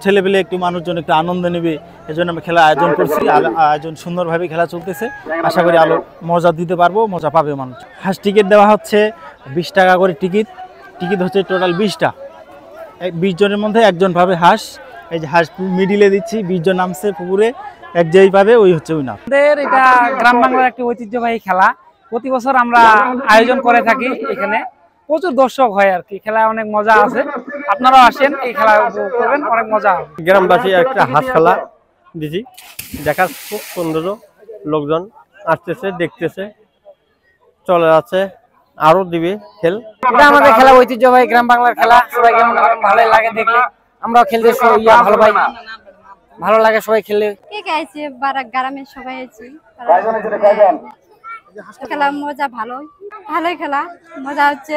ছেলেপেলে একটু মানুষজন একটু আনন্দ নেবে এজন্য আমি খেলা আয়োজন করছি। আয়োজন সুন্দরভাবে খেলা চলতেছে, আশা করি আলো মজা দিতে পারবো, মজা পাবে মানুষ। হাঁস টিকিট দেওয়া হচ্ছে 20 টাকা করে টিকিট হচ্ছে টোটাল 20টা। 20 জনের মধ্যে একজন পাবে হাঁস। এই যে হাঁস মিডিলে দিচ্ছি, 20 জন নামছে পুকুরে, এক যেই পাবে ওই হচ্ছে উইনার। আমাদের এটা গ্রাম বাংলার একটি ঐতিহ্যবাহী খেলা, প্রতি বছর আমরা আয়োজন করে থাকি। এখানে প্রচুর দর্শক হয় আর কি, খেলায় অনেক মজা আছে। আপনারাও আসেন, এই খেলা উপভোগ করবেন, অনেক মজা হবে। গ্রামবাসী একটা হাঁস খেলা দিছি, দেখার খুব সুন্দর, লোকজন আসতেছে, দেখতেছে, চলে যাচ্ছে, আরো দিবে খেল। এটা আমাদের খেলা ঐতিহ্যবাহী গ্রাম বাংলার খেলা, সবাইকে ভালোই লাগে দেখলে, আমরাও খেলতে ভালো পাই, ভালো লাগে সবাই খেললে। কে কে আছে বারাক গ্রামের সবাই আছে, খেলা মজা ভালোই খেলা মজা হচ্ছে।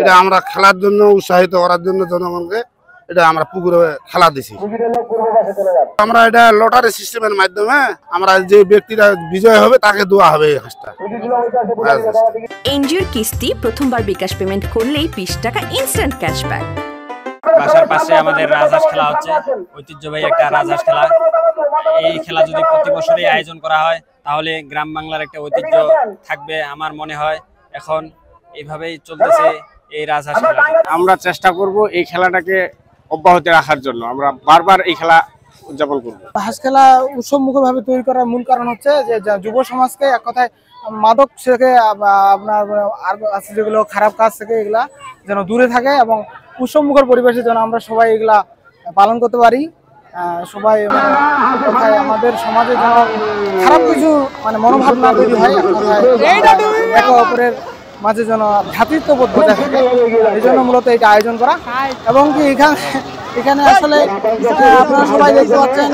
এটা আমরা খেলার জন্য উৎসাহিত করার জন্য জনগণকে এটা আমরা পুকুরে খেলা দিছি। আমরা এটা লটারি সিস্টেমের মাধ্যমে আমরা যে ব্যক্তিরা বিজয় হবে তাকে দেওয়া হবে এই হাঁসটা। এনজিওর কিস্তি প্রথমবার বিকাশ পেমেন্ট করলেই 20 টাকা ইনস্ট্যান্ট ক্যাশব্যাক। বাসার পাশে আমাদের রাজহাঁস খেলা হচ্ছে, ঐতিহ্যবাহী একটা রাজহাঁস খেলা। এই খেলা যদি প্রতি বছরই আয়োজন করা হয় তাহলে গ্রাম বাংলার একটা ঐতিহ্য থাকবে আমার মনে হয়। এখন এইভাবেই চলতেছে এই রাজহাঁস খেলা। আমরা চেষ্টা করব এই খেলাটাকে অব্যাহত রাখার জন্য, আমরা বারবার এই খেলা উদযাপন করব। হাঁস খেলা উৎসবমুখরভাবে তৈরি করার মূল কারণ হচ্ছে যে যুব সমাজকে এক কথায় মাদক থেকে আপনার আর আছে যেগুলো খারাপ কাজ থেকে এগুলা যেন দূরে থাকে এবং উৎসবমুখর পরিবেশে যেন আমরা সবাই এগুলা পালন করতে পারি। সবাই আমাদের সমাজে যেন খারাপ কিছু মনোভাব না তৈরি হয়, একে অপরের মাঝে যেন ভ্রাতৃত্ববোধ বজায় থাকে, এই জন্য মূলত এটা আয়োজন করা। এবং কি এখানে আসলে আপনারা সবাই দেখতে পাচ্ছেন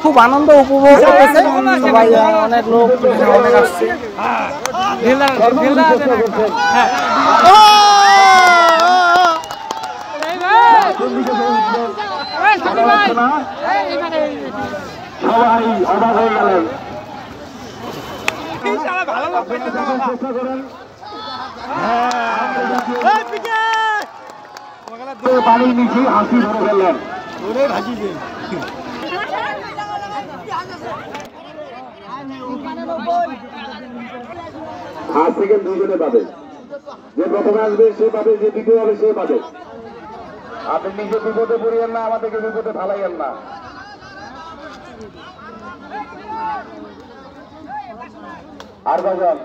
খুব আনন্দ উপভোগ করতেছে সবাই, অনেক লোক অনেক আসছে। পানির নিচে হাসি ধরে ফেললেন, ভাসি দিন। হাত থেকে 2 জনে পাবে, যে প্রথমে আসবে সে পাবে, যে দ্বিতীয় হবে সে পাবে। আপনি নিজে বিপদে পড়িয়েন না, আমাদেরকে বিপদে ফালাইয়েন না। আর কজন?